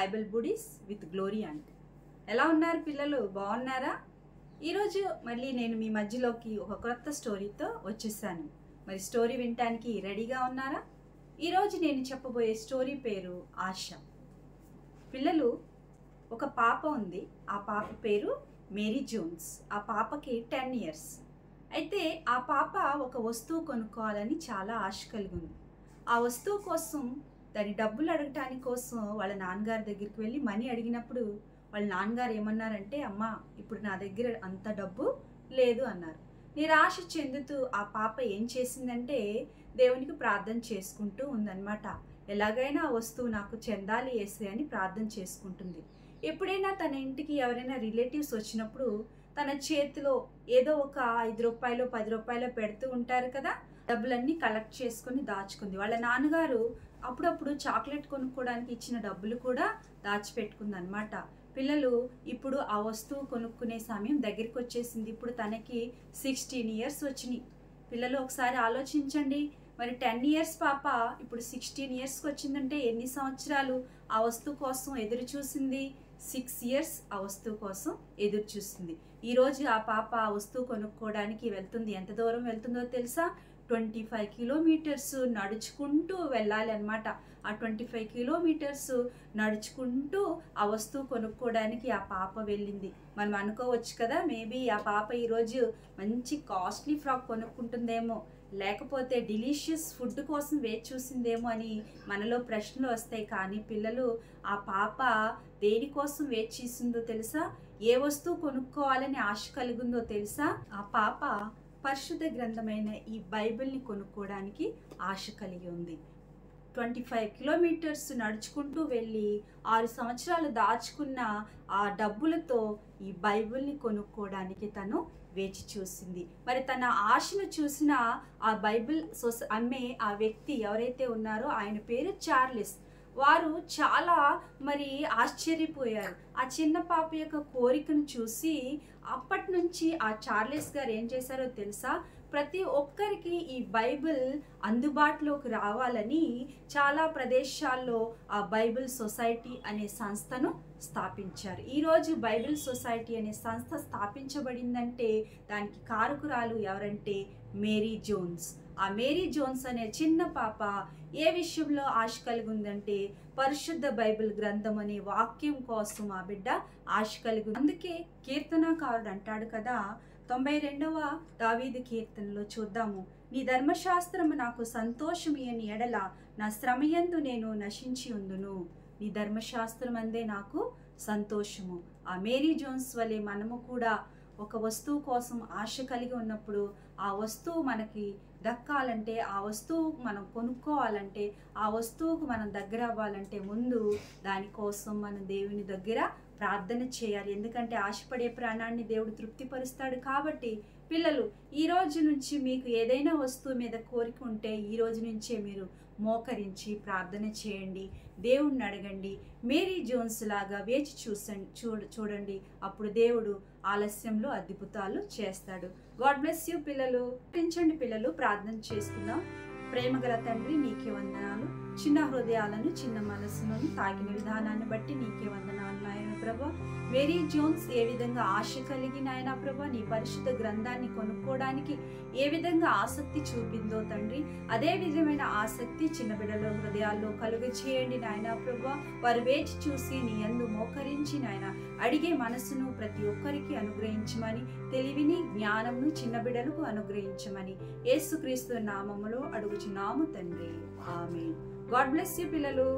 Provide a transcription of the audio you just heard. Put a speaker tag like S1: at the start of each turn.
S1: Bible buddies with glory aunty. ఎలా ఉన్నారు పిల్లలు? బాగున్నారా? ఈరోజు మళ్ళీ నేను మీ మధ్యలోకి ఒక కొత్త స్టోరీతో వచ్చేసాను. మరి స్టోరీ వినటానికి రెడీగా ఉన్నారా? ఈరోజు నేను చెప్పబోయే స్టోరీ పేరు ఆశ. పిల్లలు, ఒక పాప ఉంది. ఆ పాప పేరు మేరీ జోన్స్. ఆ పాపకి 10 years. అయితే ఆ పాప ఒక వస్తువు కొనుక్కోవాలని చాలా ఆశ కలిగి ఉంది. ఆ వస్తువు కోసం దాని డబ్బులు అడగటానికి కోసం వాళ్ళ నాన్నగారి దగ్గరికి వెళ్ళి మనీ అడిగినప్పుడు వాళ్ళ నాన్నగారు ఏమన్నారంటే, అమ్మ ఇప్పుడు నా దగ్గర అంత డబ్బు లేదు అన్నారు. నిరాశ చెందుతూ ఆ పాప ఏం చేసిందంటే దేవునికి ప్రార్థన చేసుకుంటూ ఉందన్నమాట. ఎలాగైనా ఆ వస్తువు నాకు చెందాలి యేసే అని ప్రార్థన చేసుకుంటుంది. ఎప్పుడైనా తన ఇంటికి ఎవరైనా రిలేటివ్స్ వచ్చినప్పుడు తన చేతిలో ఏదో ఒక 5 రూపాయలు 10 రూపాయలు పెడుతూ ఉంటారు కదా, డబ్బులన్నీ కలెక్ట్ చేసుకొని దాచుకుంది. వాళ్ళ నాన్నగారు అప్పుడప్పుడు చాక్లెట్ కొనుక్కోవడానికి ఇచ్చిన డబ్బులు కూడా దాచిపెట్టుకుంది అనమాట. పిల్లలు, ఇప్పుడు ఆ వస్తువు కొనుక్కునే సమయం దగ్గరికి వచ్చేసింది. ఇప్పుడు తనకి 16 years వచ్చినాయి. పిల్లలు ఒకసారి ఆలోచించండి. మరి 10 years పాప ఇప్పుడు 16 yearsకి వచ్చిందంటే ఎన్ని సంవత్సరాలు ఆ వస్తువు కోసం ఎదురు చూసింది? 6 years ఆ వస్తువు కోసం ఎదురు చూస్తుంది. ఈరోజు ఆ పాప ఆ వస్తువు కొనుక్కోవడానికి వెళ్తుంది. ఎంత దూరం వెళ్తుందో తెలుసా? 25 kilometers నడుచుకుంటూ వెళ్ళాలి అనమాట. ఆ 25 kilometers నడుచుకుంటూ ఆ వస్తువు కొనుక్కోవడానికి ఆ పాప వెళ్ళింది. మనం అనుకోవచ్చు కదా, మేబీ ఆ పాప ఈరోజు మంచి కాస్ట్లీ ఫ్రాక్ కొనుక్కుంటుందేమో, లేకపోతే డెలిషియస్ ఫుడ్ కోసం వేచి చూసిందేమో అని మనలో ప్రశ్నలు వస్తాయి. కానీ పిల్లలు, ఆ పాప దేనికోసం వేచి చూసిందో తెలుసా? ఏ వస్తువు కొనుక్కోవాలని ఆశ కలిగిందో తెలుసా? ఆ పాప పరిశుద్ధ గ్రంథమైన ఈ బైబిల్ని కొనుక్కోవడానికి ఆశ కలిగి ఉంది. 25 kilometers నడుచుకుంటూ వెళ్ళి 6 సంవత్సరాలు దాచుకున్న ఆ డబ్బులతో ఈ బైబిల్ని కొనుక్కోవడానికి తను వేచి చూసింది. మరి తన ఆశను చూసిన ఆ బైబిల్ అమ్మే ఆ వ్యక్తి ఎవరైతే ఉన్నారో ఆయన పేరు చార్లెస్. వారు చాలా ఆశ్చర్యపోయారు ఆ చిన్న పాప యొక్క కోరికను చూసి. అప్పటి నుంచి ఆ చార్లెస్ గారు ఏం చేశారో తెలుసా? ప్రతి ఒక్కరికి ఈ బైబిల్ అందుబాటులోకి రావాలని చాలా ప్రదేశాల్లో ఆ బైబిల్ సొసైటీ అనే సంస్థను స్థాపించారు. ఈరోజు బైబిల్ సొసైటీ అనే సంస్థ స్థాపించబడిందంటే దానికి కారకురాలు ఎవరంటే మేరీ జోన్స్. ఆ మేరీ జోన్స్ అనే చిన్న పాప ఏ విషయంలో ఆశ కలిగి ఉందంటే పరిశుద్ధ బైబిల్ గ్రంథం అనే వాక్యం కోసం ఆ బిడ్డ ఆశ కలిగి ఉంది. అందుకే కీర్తనకారుడు అంటాడు కదా, 92వ దావీదు కీర్తనలో చూద్దాము. నీ ధర్మశాస్త్రము నాకు సంతోషమియని ఎడల నా శ్రమయందు నేను నశించి ఉందును. నీ ధర్మశాస్త్రం అందే నాకు సంతోషము. ఆ మేరీ జోన్స్ వలె మనము కూడా ఒక వస్తువు కోసం ఆశ కలిగి ఉన్నప్పుడు ఆ వస్తువు మనకి దక్కాలంటే, ఆ వస్తువు మనం కొనుక్కోవాలంటే, ఆ వస్తువుకు మనం దగ్గర అవ్వాలంటే ముందు దానికోసం మనం దేవుని దగ్గర ప్రార్థన చేయాలి. ఎందుకంటే ఆశపడే ప్రాణాన్ని దేవుడు తృప్తిపరుస్తాడు. కాబట్టి పిల్లలు, ఈ రోజు నుంచి మీకు ఏదైనా వస్తువు మీద కోరిక ఉంటే ఈ రోజు నుంచే మీరు మోకరించి ప్రార్థన చేయండి, దేవుణ్ణి అడగండి. మేరీ జోన్స్ లాగా వేచి చూడండి. అప్పుడు దేవుడు ఆలస్యంలో అద్భుతాలు చేస్తాడు. గాడ్ బ్లెస్ యూ పిల్లలు. పిల్లలు, ప్రార్థన చేసుకుందాం. ప్రేమగల తండ్రి, నీకే వందనాలు. చిన్న హృదయాలను చిన్న మనసులను తాకిన విధానాన్ని బట్టి నీకే వందనాలు నాయన ప్రభా. మేరీ జోన్స్ ఏ విధంగా ఆశ కలిగి నాయన ప్రభా నీ పరిశుద్ధ గ్రంథాన్ని కొనుక్కోవడానికి ఏ విధంగా ఆసక్తి చూపిందో తండ్రి, అదే విధమైన ఆసక్తి చిన్న బిడ్డల హృదయాల్లో కలుగ చేయండి నాయన ప్రభా. వారు వేచి చూసి నీ యందు మోకరించి నాయన అడిగే మనసును ప్రతి ఒక్కరికి అనుగ్రహించమని, తెలివిని జ్ఞానమును చిన్న బిడ్డలకు అనుగ్రహించమని యేసుక్రీస్తు నామములో అడుగుచున్నాము తండ్రి. ఆమేన్. గాడ్ బ్లెస్ యూ పిల్లలు.